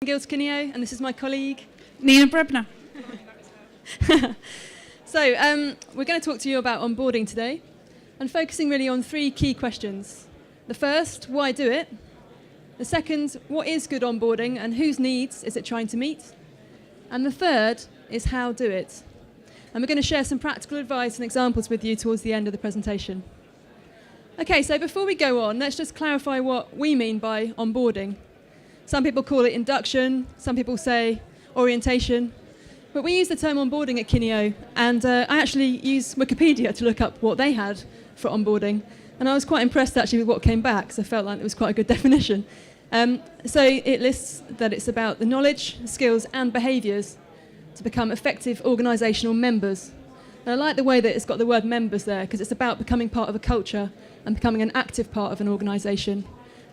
Guilds Kineo, and this is my colleague Nina Brebner. So we're going to talk to you about onboarding today and focusing really on three key questions. The first, why do it? The second, what is good onboarding and whose needs is it trying to meet? And the third is how do it? And we're going to share some practical advice and examples with you towards the end of the presentation. Okay, so before we go on, let's just clarify what we mean by onboarding. Some people call it induction, some people say orientation, but we use the term onboarding at Kineo, and I actually used Wikipedia to look up what they had for onboarding, and I was quite impressed actually with what came back, because I felt like it was quite a good definition. So it lists that it's about the knowledge, skills and behaviours to become effective organisational members. And I like the way that it's got the word members there, because it's about becoming part of a culture and becoming an active part of an organisation.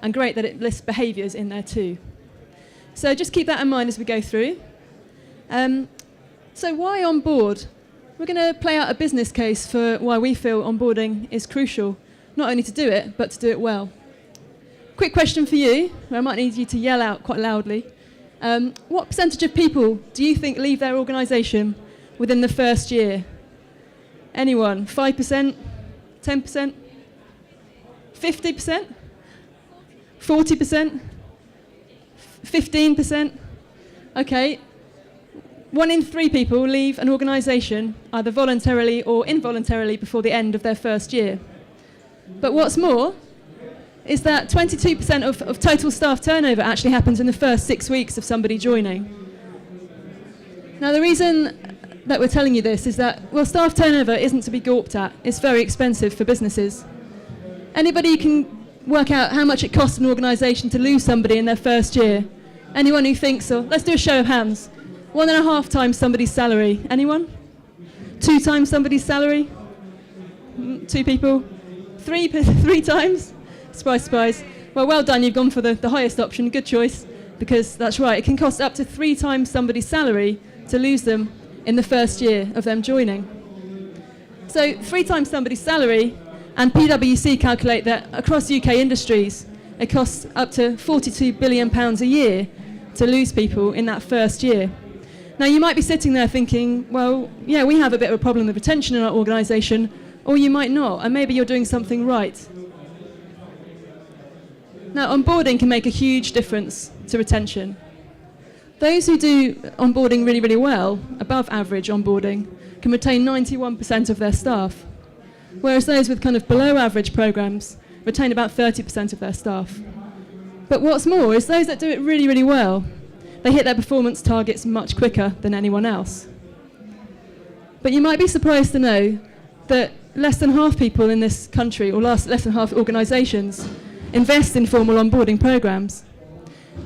And great that it lists behaviours in there too. So just keep that in mind as we go through. So why on board? We're going to play out a business case for why we feel onboarding is crucial, not only to do it, but to do it well. Quick question for you, where I might need you to yell out quite loudly. What percentage of people do you think leave their organisation within the first year? Anyone? 5%? 10%? 50%? 40%? 15%? Okay. 1 in 3 people leave an organisation either voluntarily or involuntarily before the end of their first year. But what's more is that 22% of total staff turnover actually happens in the first 6 weeks of somebody joining. Now the reason that we're telling you this is that, well, staff turnover isn't to be gawped at. It's very expensive for businesses. Anybody can work out how much it costs an organisation to lose somebody in their first year? Anyone who thinks so? Let's do a show of hands. 1.5 times somebody's salary. Anyone? 2 times somebody's salary? 2 people? 3 times? Surprise, surprise. Well done, you've gone for the highest option. Good choice, because that's right. It can cost up to 3 times somebody's salary to lose them in the first year of them joining. So 3 times somebody's salary. And PwC calculate that across UK industries, it costs up to £42 billion a year to lose people in that first year. Now, you might be sitting there thinking, well, yeah, we have a bit of a problem with retention in our organisation, or you might not, and maybe you're doing something right. Now, onboarding can make a huge difference to retention. Those who do onboarding really, really well, above average onboarding, can retain 91% of their staff. Whereas those with kind of below average programs retain about 30% of their staff. But what's more is those that do it really, really well, they hit their performance targets much quicker than anyone else. But you might be surprised to know that less than half people in this country, or less than half organisations, invest in formal onboarding programs.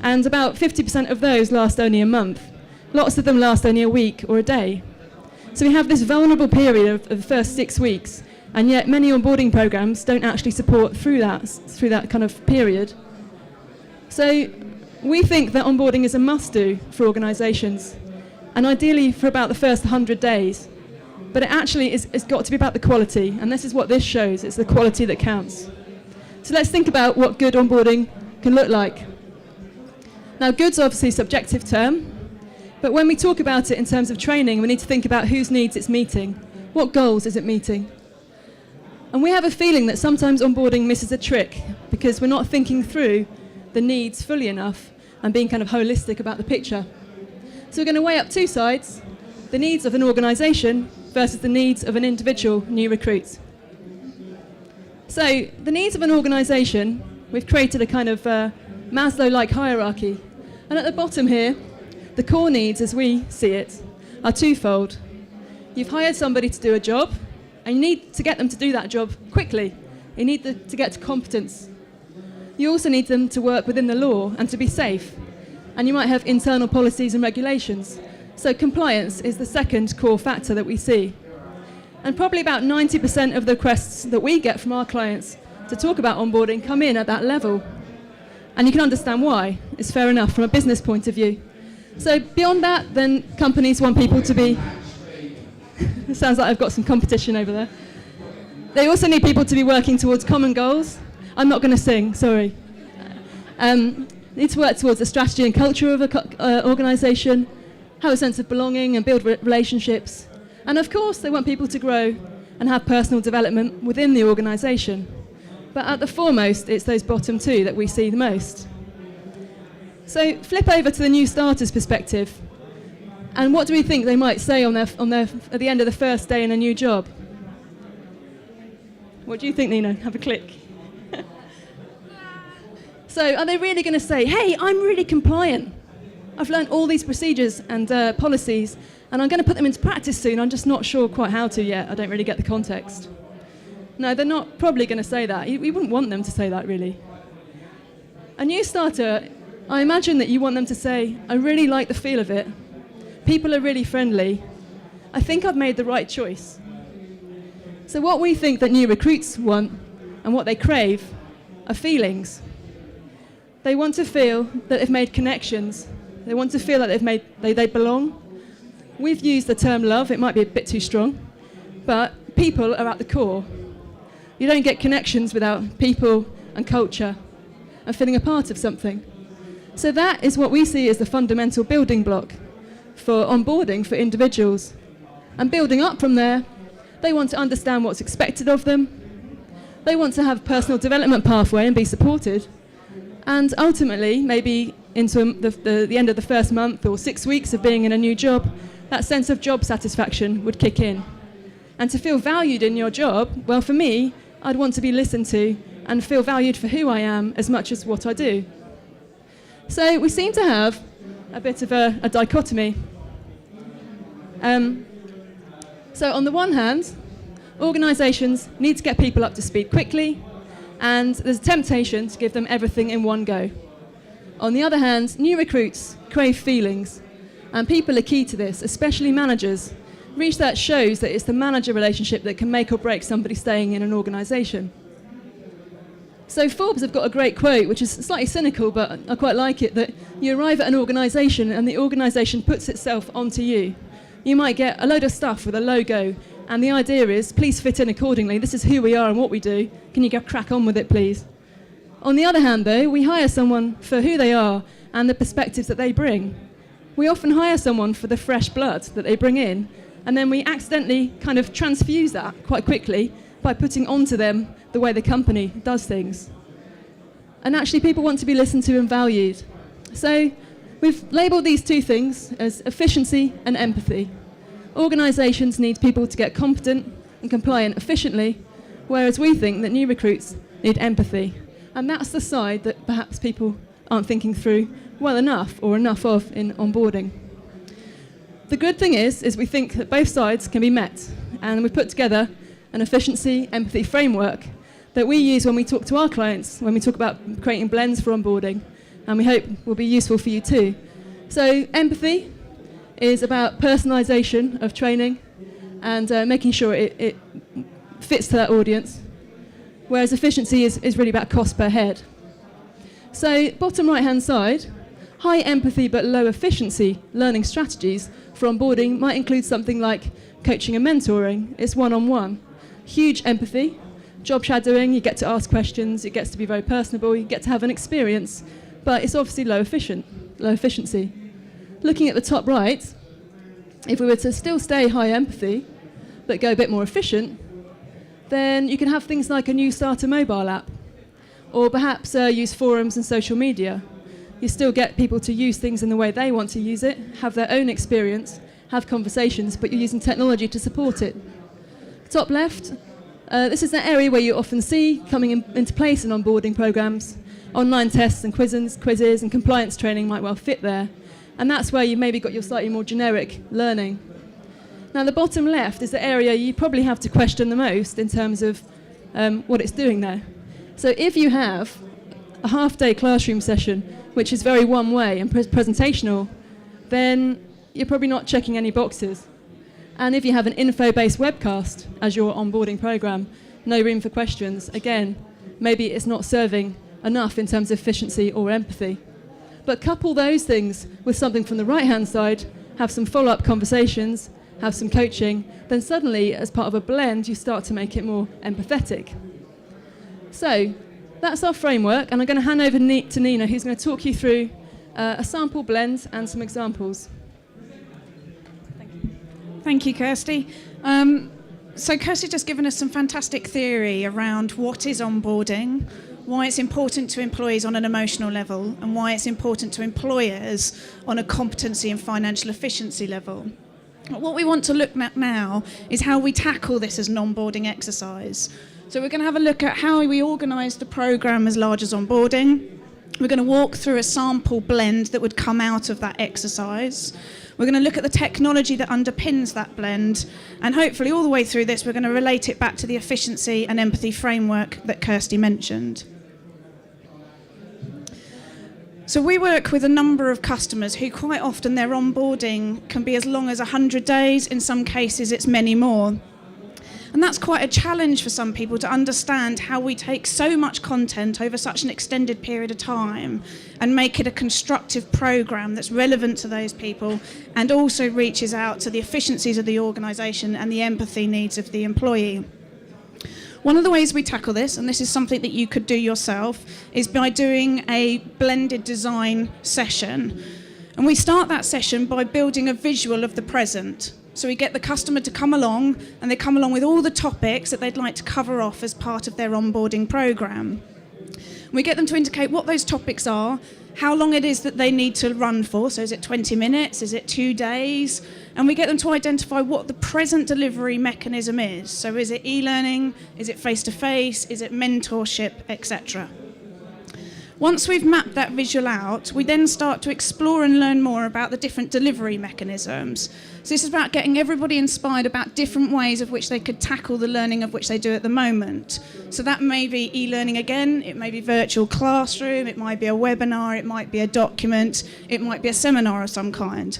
And about 50% of those last only a month. Lots of them last only a week or a day. So we have this vulnerable period of the first 6 weeks, and yet many onboarding programs don't actually support through that kind of period. So we think that onboarding is a must-do for organisations, and ideally for about the first 100 days. But it actually it's got to be about the quality, and this is what this shows. It's the quality that counts. So let's think about what good onboarding can look like. Now, good's obviously a subjective term, but when we talk about it in terms of training, we need to think about whose needs it's meeting. What goals is it meeting? And we have a feeling that sometimes onboarding misses a trick because we're not thinking through the needs fully enough and being kind of holistic about the picture. So we're going to weigh up 2 sides, the needs of an organisation versus the needs of an individual new recruit. So the needs of an organisation, we've created a kind of Maslow-like hierarchy. And at the bottom here, the core needs as we see it are twofold. You've hired somebody to do a job, and you need to get them to do that job quickly. You need to get to competence. You also need them to work within the law and to be safe. And you might have internal policies and regulations. So compliance is the second core factor that we see. And probably about 90% of the requests that we get from our clients to talk about onboarding come in at that level. And you can understand why. It's fair enough from a business point of view. So beyond that, then companies want people to be... It sounds like I've got some competition over there. They also need people to be working towards common goals. I'm not going to sing, sorry. need to work towards a strategy and culture of an organisation, have a sense of belonging and build relationships. And of course, they want people to grow and have personal development within the organisation. But at the foremost, it's those bottom two that we see the most. So flip over to the new starters perspective. And what do we think they might say at the end of the first day in a new job? What do you think, Nina? Have a click. So are they really going to say, hey, I'm really compliant. I've learned all these procedures and policies, and I'm going to put them into practice soon. I'm just not sure quite how to yet. I don't really get the context. No, they're not probably going to say that. We wouldn't want them to say that, really. A new starter, I imagine that you want them to say, I really like the feel of it. People are really friendly. I think I've made the right choice. So what we think that new recruits want and what they crave are feelings. They want to feel that they've made connections. They want to feel that they belong. We've used the term love. It might be a bit too strong, but people are at the core. You don't get connections without people and culture and feeling a part of something. So that is what we see as the fundamental building block for onboarding for individuals. And building up from there, they want to understand what's expected of them. They want to have a personal development pathway and be supported. And ultimately, maybe into the end of the first month or 6 weeks of being in a new job, that sense of job satisfaction would kick in. And to feel valued in your job, well, for me, I'd want to be listened to and feel valued for who I am as much as what I do. So we seem to have a bit of a dichotomy. So on the one hand, organisations need to get people up to speed quickly, and there's a temptation to give them everything in one go. On the other hand, new recruits crave feelings, and people are key to this, especially managers. Research shows that it's the manager relationship that can make or break somebody staying in an organisation. So Forbes have got a great quote, which is slightly cynical, but I quite like it, that you arrive at an organisation and the organisation puts itself onto you. You might get a load of stuff with a logo, and the idea is, please fit in accordingly. This is who we are and what we do. Can you crack on with it, please? On the other hand, though, we hire someone for who they are and the perspectives that they bring. We often hire someone for the fresh blood that they bring in, and then we accidentally kind of transfuse that quite quickly by putting onto them the way the company does things. And actually, people want to be listened to and valued. So we've labelled these two things as efficiency and empathy. Organisations need people to get competent and compliant efficiently, whereas we think that new recruits need empathy. And that's the side that perhaps people aren't thinking through well enough or enough of in onboarding. The good thing is we think that both sides can be met, and we've put together an efficiency, empathy framework that we use when we talk to our clients, when we talk about creating blends for onboarding, and we hope will be useful for you too. So empathy is about personalisation of training and making sure it fits to that audience, whereas efficiency is really about cost per head. So bottom right-hand side, high empathy but low efficiency learning strategies for onboarding might include something like coaching and mentoring. It's one-on-one. Huge empathy, job shadowing, you get to ask questions, it gets to be very personable, you get to have an experience, but it's obviously low efficiency. Looking at the top right, if we were to still stay high empathy, but go a bit more efficient, then you can have things like a new starter mobile app, or perhaps use forums and social media. You still get people to use things in the way they want to use it, have their own experience, have conversations, but you're using technology to support it. Top left, this is an area where you often see coming into place in onboarding programs. Online tests and quizzes and compliance training might well fit there. And that's where you've maybe got your slightly more generic learning. Now, the bottom left is the area you probably have to question the most in terms of what it's doing there. So if you have a half-day classroom session, which is very one-way and presentational, then you're probably not checking any boxes. And if you have an info-based webcast as your onboarding program, no room for questions, again, maybe it's not serving enough in terms of efficiency or empathy. But couple those things with something from the right-hand side, have some follow-up conversations, have some coaching, then suddenly, as part of a blend, you start to make it more empathetic. So, That's our framework, and I'm going to hand over to Nina, who's going to talk you through a sample blend and some examples. Thank you, Kirsty. So Kirsty's just given us some fantastic theory around what is onboarding, why it's important to employees on an emotional level, and why it's important to employers on a competency and financial efficiency level. What we want to look at now is how we tackle this as an onboarding exercise. So we're going to have a look at how we organise the programme as large as onboarding. We're going to walk through a sample blend that would come out of that exercise. We're going to look at the technology that underpins that blend, and hopefully all the way through this we're going to relate it back to the efficiency and empathy framework that Kirsty mentioned. So we work with a number of customers who quite often their onboarding can be as long as 100 days, in some cases it's many more. And that's quite a challenge for some people to understand how we take so much content over such an extended period of time and make it a constructive programme that's relevant to those people and also reaches out to the efficiencies of the organisation and the empathy needs of the employee. One of the ways we tackle this, and this is something that you could do yourself, is by doing a blended design session. And we start that session by building a visual of the present. So we get the customer to come along, and they come along with all the topics that they'd like to cover off as part of their onboarding programme. We get them to indicate what those topics are, how long it is that they need to run for, so is it 20 minutes, is it 2 days, and we get them to identify what the present delivery mechanism is. So is it e-learning, is it face-to-face, is it mentorship, etc. Once we've mapped that visual out, we then start to explore and learn more about the different delivery mechanisms. So this is about getting everybody inspired about different ways of which they could tackle the learning of which they do at the moment. So that may be e-learning again, it may be virtual classroom, it might be a webinar, it might be a document, it might be a seminar of some kind.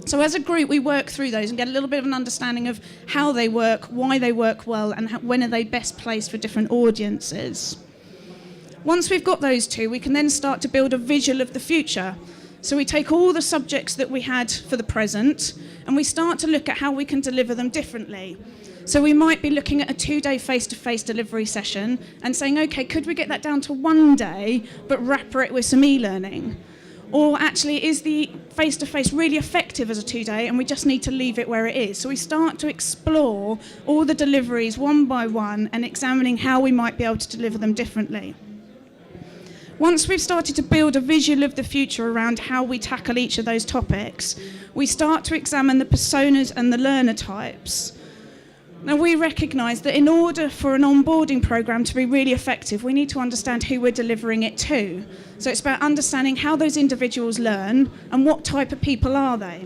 So as a group, we work through those and get a little bit of an understanding of how they work, why they work well, and when are they best placed for different audiences. Once we've got those two, we can then start to build a visual of the future. So we take all the subjects that we had for the present and we start to look at how we can deliver them differently. So we might be looking at a 2-day face-to-face delivery session and saying, okay, could we get that down to 1 day but wrapper it with some e-learning? Or actually, is the face-to-face really effective as a 2-day and we just need to leave it where it is? So we start to explore all the deliveries one by one and examining how we might be able to deliver them differently. Once we've started to build a visual of the future around how we tackle each of those topics, we start to examine the personas and the learner types. Now, we recognise that in order for an onboarding programme to be really effective, we need to understand who we're delivering it to. So it's about understanding how those individuals learn and what type of people are they.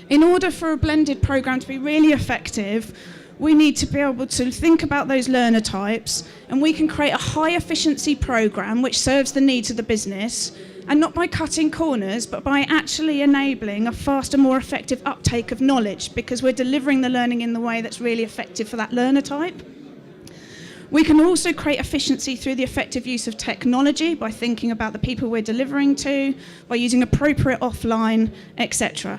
In order for a blended programme to be really effective, we need to be able to think about those learner types, and we can create a high efficiency programme which serves the needs of the business, and not by cutting corners, but by actually enabling a faster, more effective uptake of knowledge, because we're delivering the learning in the way that's really effective for that learner type. We can also create efficiency through the effective use of technology by thinking about the people we're delivering to, by using appropriate offline, etc.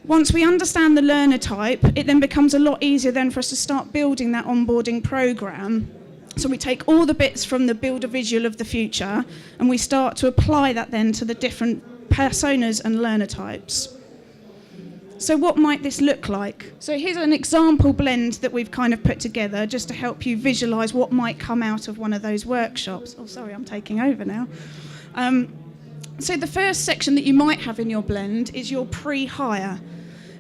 Once we understand the learner type, it then becomes a lot easier then for us to start building that onboarding programme. So we take all the bits from the build a visual of the future and we start to apply that then to the different personas and learner types. So what might this look like? So here's an example blend that we've kind of put together just to help you visualise what might come out of one of those workshops. Oh, sorry, I'm taking over now. So the first section that you might have in your blend is your pre-hire.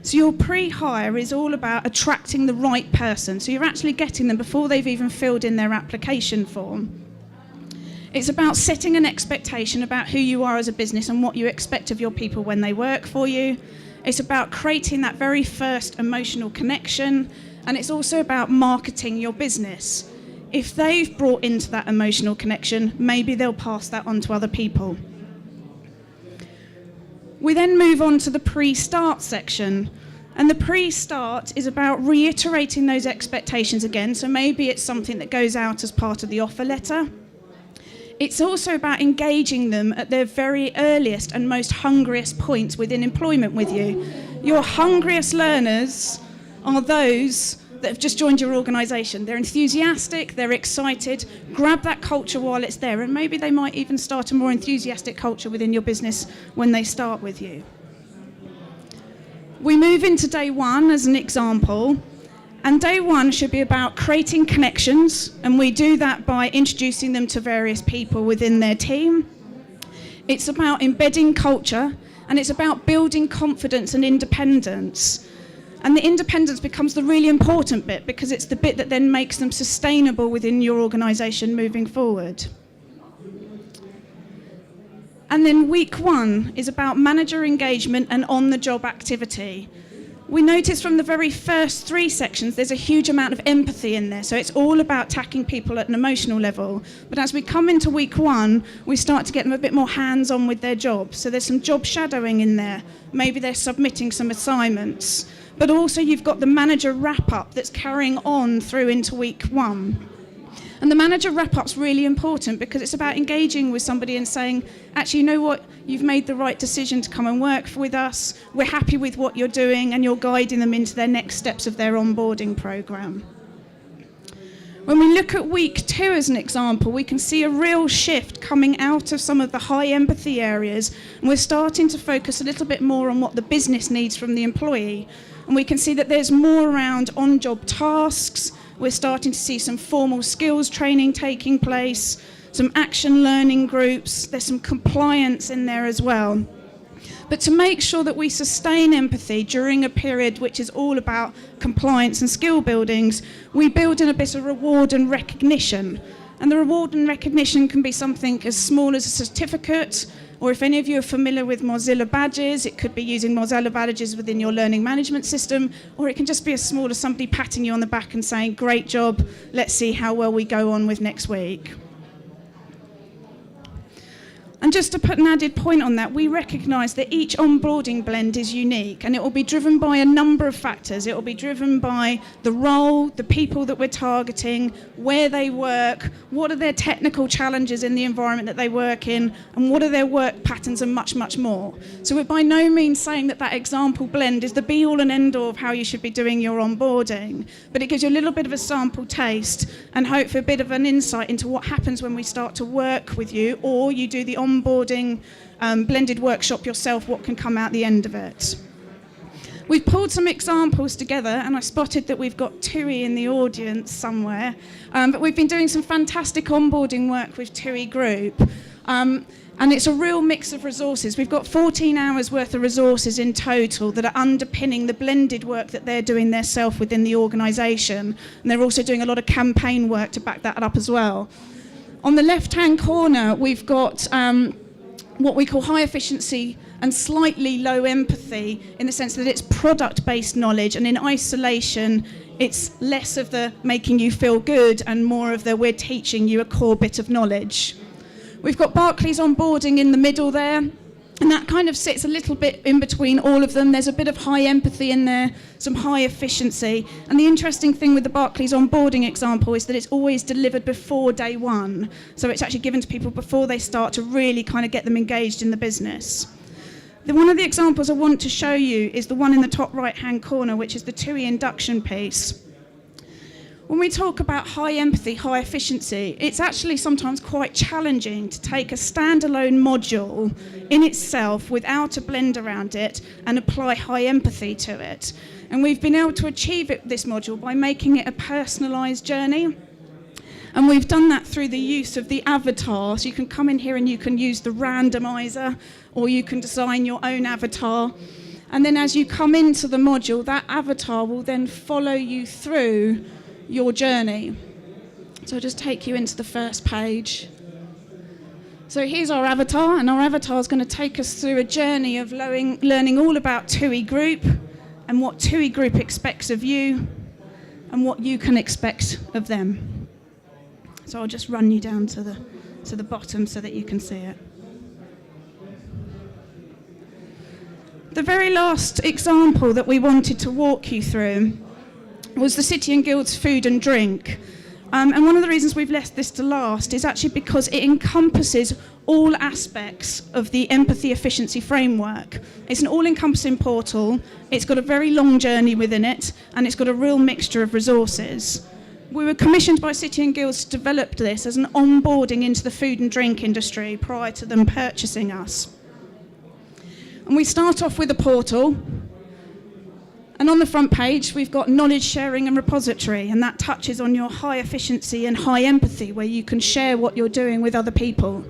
So your pre-hire is all about attracting the right person. So you're actually getting them before they've even filled in their application form. It's about setting an expectation about who you are as a business and what you expect of your people when they work for you. It's about creating that very first emotional connection, and it's also about marketing your business. If they've brought into that emotional connection, maybe they'll pass that on to other people. We then move on to the pre-start section, and the pre-start is about reiterating those expectations again, so maybe it's something that goes out as part of the offer letter. It's also about engaging them at their very earliest and most hungriest points within employment with you. Your hungriest learners are those that have just joined your organisation. They're enthusiastic, they're excited. Grab that culture while it's there, and maybe they might even start a more enthusiastic culture within your business when they start with you. We move into day one as an example, and day one should be about creating connections, and we do that by introducing them to various people within their team. It's about embedding culture, and it's about building confidence and independence. And the independence becomes the really important bit, because it's the bit that then makes them sustainable within your organisation moving forward. And then week one is about manager engagement and on-the-job activity. We notice from the very first 3 sections there's a huge amount of empathy in there, so it's all about tackling people at an emotional level. But as we come into week one, we start to get them a bit more hands-on with their job. So there's some job shadowing in there. Maybe they're submitting some assignments. But also you've got the manager wrap-up that's carrying on through into week one. And the manager wrap-up's really important, because it's about engaging with somebody and saying, actually, you know what, you've made the right decision to come and work with us, we're happy with what you're doing, and you're guiding them into their next steps of their onboarding programme. When we look at week 2 as an example, we can see a real shift coming out of some of the high empathy areas, and we're starting to focus a little bit more on what the business needs from the employee. And we can see that there's more around on-job tasks. We're starting to see some formal skills training taking place, some action learning groups, there's some compliance in there as well. But to make sure that we sustain empathy during a period which is all about compliance and skill buildings, we build in a bit of reward and recognition. And the reward and recognition can be something as small as a certificate, or if any of you are familiar with Mozilla badges, it could be using Mozilla badges within your learning management system, or it can just be as small as somebody patting you on the back and saying, great job, let's see how well we go on with next week. And just to put an added point on that, we recognise that each onboarding blend is unique, and it will be driven by a number of factors. It will be driven by the role, the people that we're targeting, where they work, what are their technical challenges in the environment that they work in, and what are their work patterns, and much, much more. So we're by no means saying that that example blend is the be-all and end-all of how you should be doing your onboarding, but it gives you a little bit of a sample taste and hopefully a bit of an insight into what happens when we start to work with you, or you do the onboarding blended workshop yourself, what can come out the end of it. We've pulled some examples together, and I spotted that we've got TUI in the audience somewhere, but we've been doing some fantastic onboarding work with TUI Group, and it's a real mix of resources. We've got 14 hours worth of resources in total that are underpinning the blended work that they're doing themselves within the organisation, and they're also doing a lot of campaign work to back that up as well. On the left-hand corner, we've got what we call high efficiency and slightly low empathy, in the sense that it's product-based knowledge, and in isolation, it's less of the making you feel good and more of the we're teaching you a core bit of knowledge. We've got Barclays onboarding in the middle there, and that kind of sits a little bit in between all of them. There's a bit of high empathy in there, some high efficiency. And the interesting thing with the Barclays onboarding example is that it's always delivered before day one. So it's actually given to people before they start to really kind of get them engaged in the business. One of the examples I want to show you is the one in the top right-hand corner, which is the TUI induction piece. When we talk about high empathy, high efficiency, it's actually sometimes quite challenging to take a standalone module in itself without a blend around it and apply high empathy to it. And we've been able to achieve this module by making it a personalised journey. And we've done that through the use of the avatar. So you can come in here and you can use the randomizer, or you can design your own avatar. And then as you come into the module, that avatar will then follow you through your journey. So I'll just take you into the first page. So here's our avatar, and our avatar is going to take us through a journey of learning all about TUI Group and what TUI Group expects of you and what you can expect of them. So I'll just run you down to the bottom so that you can see it. The very last example that we wanted to walk you through was the City and Guilds Food and Drink. And one of the reasons we've left this to last is actually because it encompasses all aspects of the empathy efficiency framework. It's an all-encompassing portal, it's got a very long journey within it, and it's got a real mixture of resources. We were commissioned by City and Guilds to develop this as an onboarding into the food and drink industry prior to them purchasing us. And we start off with a portal. And on the front page, we've got knowledge sharing and repository, and that touches on your high efficiency and high empathy, where you can share what you're doing with other people.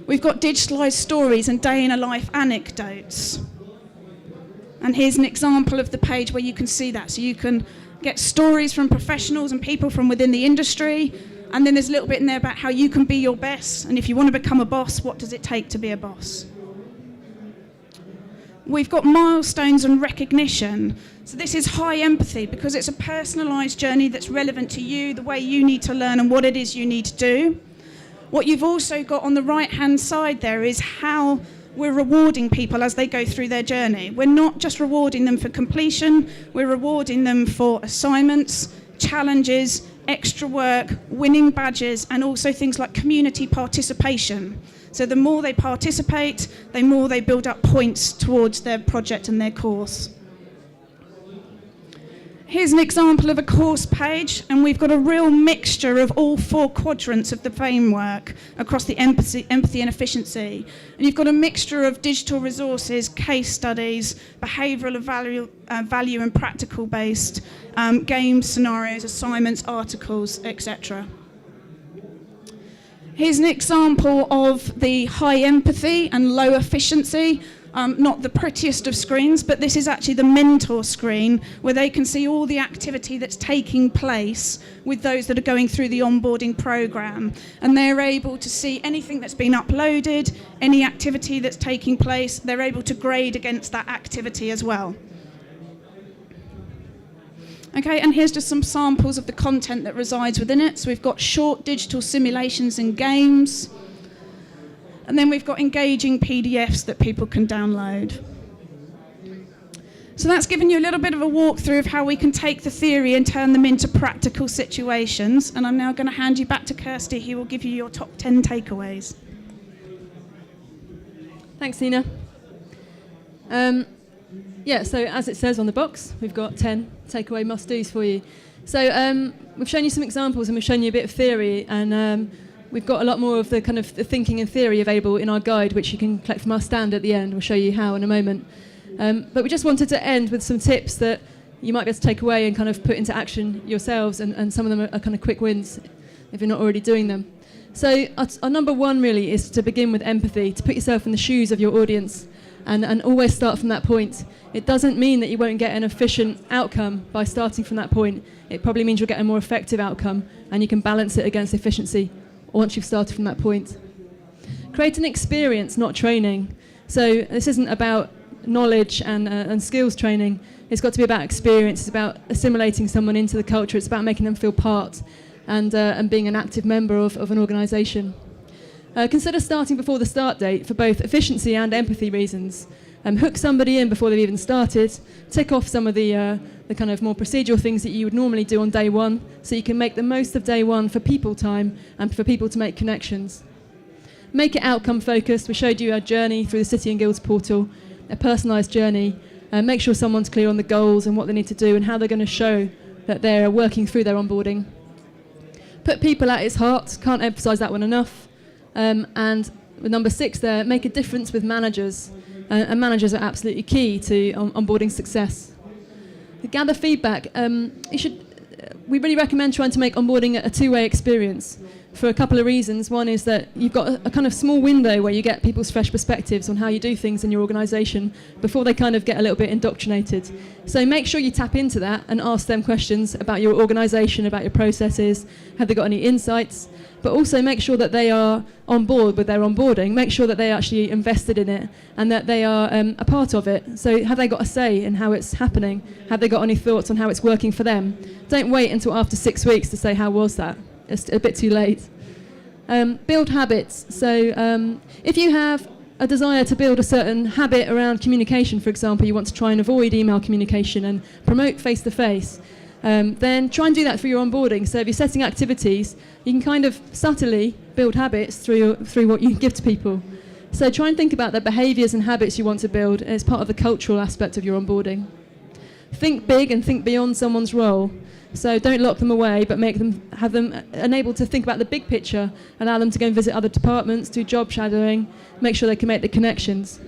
We've got digitalised stories and day-in-a-life anecdotes. And here's an example of the page where you can see that. So you can get stories from professionals and people from within the industry, and then there's a little bit in there about how you can be your best, and if you want to become a boss, what does it take to be a boss? We've got milestones and recognition. So this is high empathy because it's a personalised journey that's relevant to you, the way you need to learn and what it is you need to do. What you've also got on the right-hand side there is how we're rewarding people as they go through their journey. We're not just rewarding them for completion, we're rewarding them for assignments, challenges, extra work, winning badges, and also things like community participation. So the more they participate, the more they build up points towards their project and their course. Here's an example of a course page, and we've got a real mixture of all 4 quadrants of the framework across the empathy and efficiency. And you've got a mixture of digital resources, case studies, behavioural value and practical based, games, scenarios, assignments, articles, etc. Here's an example of the high empathy and low efficiency. Not the prettiest of screens, but this is actually the mentor screen where they can see all the activity that's taking place with those that are going through the onboarding program. And they're able to see anything that's been uploaded, any activity that's taking place, they're able to grade against that activity as well. Okay, and here's just some samples of the content that resides within it. So we've got short digital simulations and games. And then we've got engaging PDFs that people can download. So that's given you a little bit of a walkthrough of how we can take the theory and turn them into practical situations. And I'm now going to hand you back to Kirsty, who will give you your top 10 takeaways. Thanks, Nina. So as it says on the box, we've got 10 takeaway must-dos for you. So we've shown you some examples and we've shown you a bit of theory, and we've got a lot more of the kind of the thinking and theory available in our guide, which you can collect from our stand at the end. We'll show you how in a moment. But we just wanted to end with some tips that you might be able to take away and kind of put into action yourselves, and some of them are kind of quick wins if you're not already doing them. So our number 1 really is to begin with empathy, to put yourself in the shoes of your audience, and always start from that point. It doesn't mean that you won't get an efficient outcome by starting from that point. It probably means you'll get a more effective outcome, and you can balance it against efficiency once you've started from that point. Create an experience, not training. So this isn't about knowledge and skills training. It's got to be about experience. It's about assimilating someone into the culture. It's about making them feel part and being an active member of an organisation. Consider starting before the start date for both efficiency and empathy reasons. Hook somebody in before they've even started. Tick off some of the kind of more procedural things that you would normally do on day 1, so you can make the most of day 1 for people time and for people to make connections. Make it outcome focused. We showed you our journey through the City and Guilds portal, a personalised journey. Make sure someone's clear on the goals and what they need to do and how they're going to show that they're working through their onboarding. Put people at its heart. Can't emphasise that one enough. And with number 6 there, make a difference with managers. And managers are absolutely key to onboarding success. Gather feedback. We really recommend trying to make onboarding a 2-way experience for a couple of reasons. One is that you've got a kind of small window where you get people's fresh perspectives on how you do things in your organisation before they kind of get a little bit indoctrinated. So make sure you tap into that and ask them questions about your organisation, about your processes, have they got any insights, but also make sure that they are on board with their onboarding, make sure that they're actually invested in it and that they are a part of it. So have they got a say in how it's happening? Have they got any thoughts on how it's working for them? Don't wait until after 6 weeks to say, how was that? It's a bit too late. Build habits. So if you have a desire to build a certain habit around communication, for example, you want to try and avoid email communication and promote face-to-face, then try and do that through your onboarding. So if you're setting activities, you can kind of subtly build habits through what you give to people. So try and think about the behaviours and habits you want to build as part of the cultural aspect of your onboarding. Think big and think beyond someone's role. So don't lock them away, but have them enabled to think about the big picture, allow them to go and visit other departments, do job shadowing, make sure they can make the connections.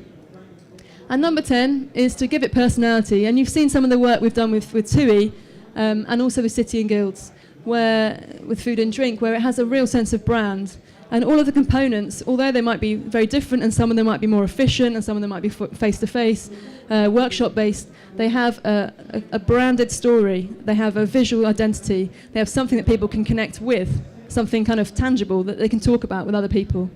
And number 10 is to give it personality. And you've seen some of the work we've done with TUI and also with City and Guilds, with food and drink, where it has a real sense of brand. And all of the components, although they might be very different and some of them might be more efficient and some of them might be face-to-face, workshop-based, they have a branded story. They have a visual identity. They have something that people can connect with, something kind of tangible that they can talk about with other people.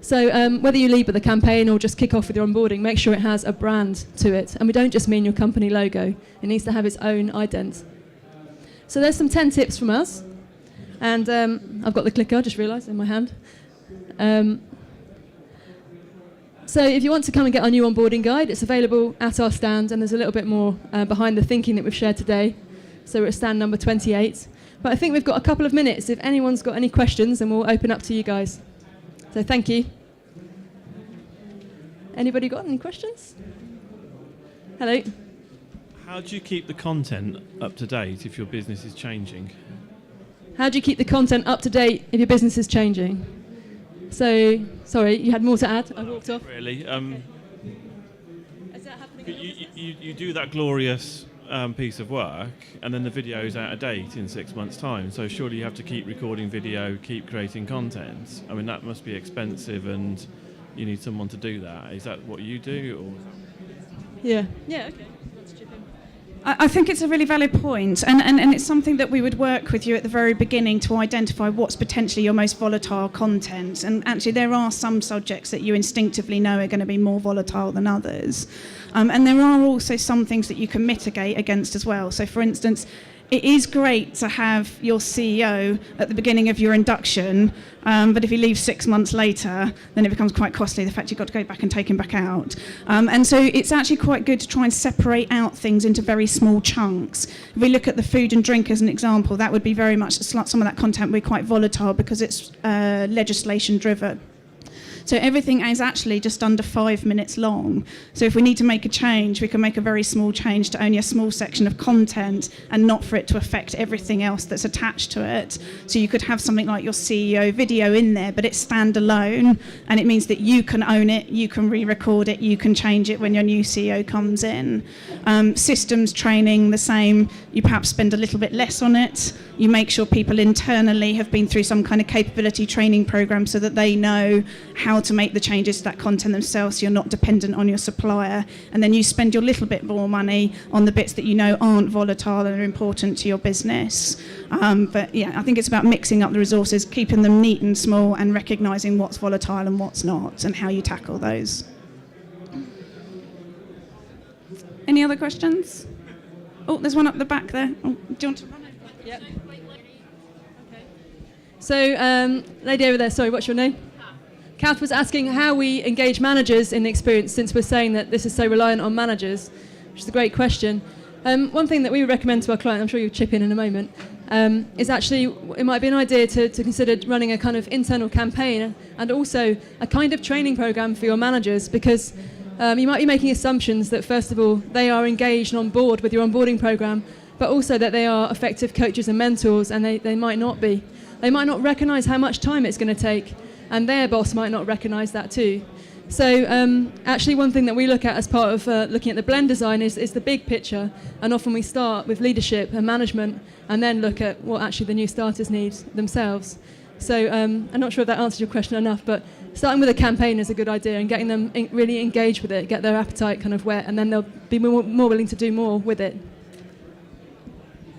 So whether you lead with a campaign or just kick off with your onboarding, make sure it has a brand to it. And we don't just mean your company logo. It needs to have its own ident. So there's some 10 tips from us. And I've got the clicker, I just realised, in my hand. So if you want to come and get our new onboarding guide, it's available at our stand, and there's a little bit more behind the thinking that we've shared today. So we're at stand number 28. But I think we've got a couple of minutes. If anyone's got any questions, then we'll open up to you guys. So thank you. Anybody got any questions? Hello. How do you keep the content up to date if your business is changing? How do you keep the content up to date if your business is changing? So, sorry, you had more to add? I walked off. Really? Is that happening? You do that glorious piece of work, and then the video's out of date in 6 months' time. So surely you have to keep recording video, keep creating content. I mean, that must be expensive, and you need someone to do that. Is that what you do, or? Yeah. Yeah. Okay. Let's chip in. I think it's a really valid point, and it's something that we would work with you at the very beginning to identify what's potentially your most volatile content. And actually there are some subjects that you instinctively know are going to be more volatile than others. And there are also some things that you can mitigate against as well. So for instance, it is great to have your CEO at the beginning of your induction, but if he leaves 6 months later, then it becomes quite costly, the fact you've got to go back and take him back out. And so it's actually quite good to try and separate out things into very small chunks. If we look at the food and drink as an example, that would be very much, some of that content would be quite volatile because it's legislation driven. So everything is actually just under 5 minutes long. So if we need to make a change, we can make a very small change to only a small section of content and not for it to affect everything else that's attached to it. So you could have something like your CEO video in there, but it's standalone, and it means that you can own it, you can re-record it, you can change it when your new CEO comes in. Systems training, the same. You perhaps spend a little bit less on it. You make sure people internally have been through some kind of capability training program so that they know how to make the changes to that content themselves, so you're not dependent on your supplier. And then you spend your little bit more money on the bits that you know aren't volatile and are important to your business. But yeah, I think it's about mixing up the resources, keeping them neat and small, and recognising what's volatile and what's not, and how you tackle those. Any other questions? Oh, there's one up the back there. Oh, do you want to run over? Yep. Okay. So, lady over there, sorry, what's your name? Kath was asking how we engage managers in the experience, since we're saying that this is so reliant on managers, which is a great question. One thing that we would recommend to our client, I'm sure you'll chip in a moment, is actually it might be an idea to consider running a kind of internal campaign and also a kind of training program for your managers, because you might be making assumptions that, first of all, they are engaged and on board with your onboarding program, but also that they are effective coaches and mentors, and they might not be. They might not recognise how much time it's going to take, and their boss might not recognise that too. So actually one thing that we look at as part of looking at the blend design is the big picture, and often we start with leadership and management and then look at what actually the new starters need themselves. So I'm not sure if that answers your question enough, but starting with a campaign is a good idea, and getting them really engaged with it, get their appetite kind of wet, and then they'll be more willing to do more with it.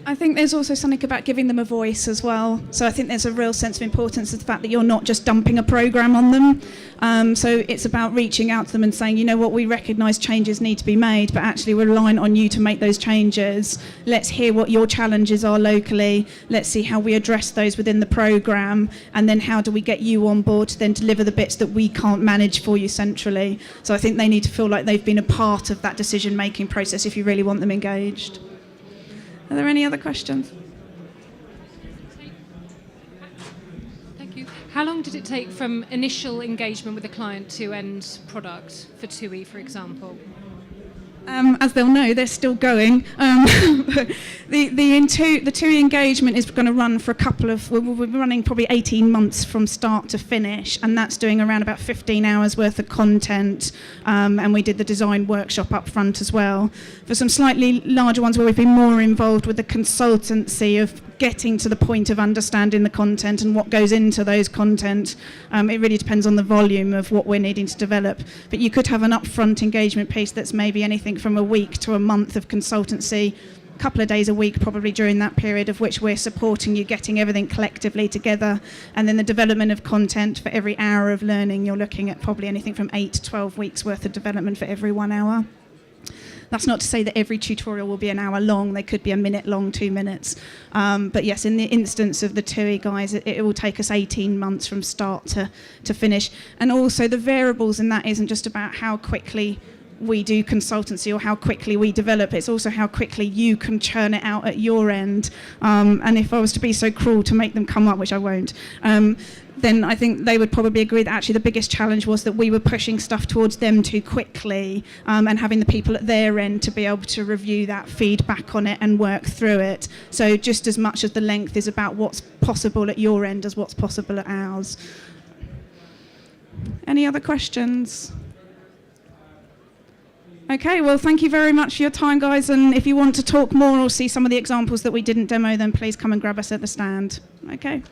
I think there's also something about giving them a voice as well. So I think there's a real sense of importance of the fact that you're not just dumping a program on them. So it's about reaching out to them and saying, you know what, we recognise changes need to be made, but actually we're relying on you to make those changes. Let's hear what your challenges are locally. Let's see how we address those within the program, and then how do we get you on board to then deliver the bits that we can't manage for you centrally. So I think they need to feel like they've been a part of that decision-making process if you really want them engaged. Are there any other questions? Thank you. How long did it take from initial engagement with the client to end product for TUI, for example? As they'll know, they're still going. The TUI engagement is going to run for we'll be running probably 18 months from start to finish, and that's doing around about 15 hours worth of content, and we did the design workshop up front as well. For some slightly larger ones where we've been more involved with the consultancy of getting to the point of understanding the content and what goes into those content, it really depends on the volume of what we're needing to develop. But you could have an upfront engagement piece that's maybe anything from a week to a month of consultancy, a couple of days a week probably during that period, of which we're supporting you getting everything collectively together. And then the development of content for every hour of learning, you're looking at probably anything from 8 to 12 weeks worth of development for every 1 hour. That's not to say that every tutorial will be an hour long. They could be a minute long, 2 minutes. But yes, in the instance of the TUI guys, it will take us 18 months from start to finish. And also the variables in that isn't just about how quickly we do consultancy or how quickly we develop. It's also how quickly you can churn it out at your end. And if I was to be so cruel to make them come up, which I won't, then I think they would probably agree that actually the biggest challenge was that we were pushing stuff towards them too quickly, and having the people at their end to be able to review that, feedback on it and work through it. So just as much as the length is about what's possible at your end as what's possible at ours. Any other questions? Okay, well, thank you very much for your time, guys. And if you want to talk more or see some of the examples that we didn't demo, then please come and grab us at the stand. Okay.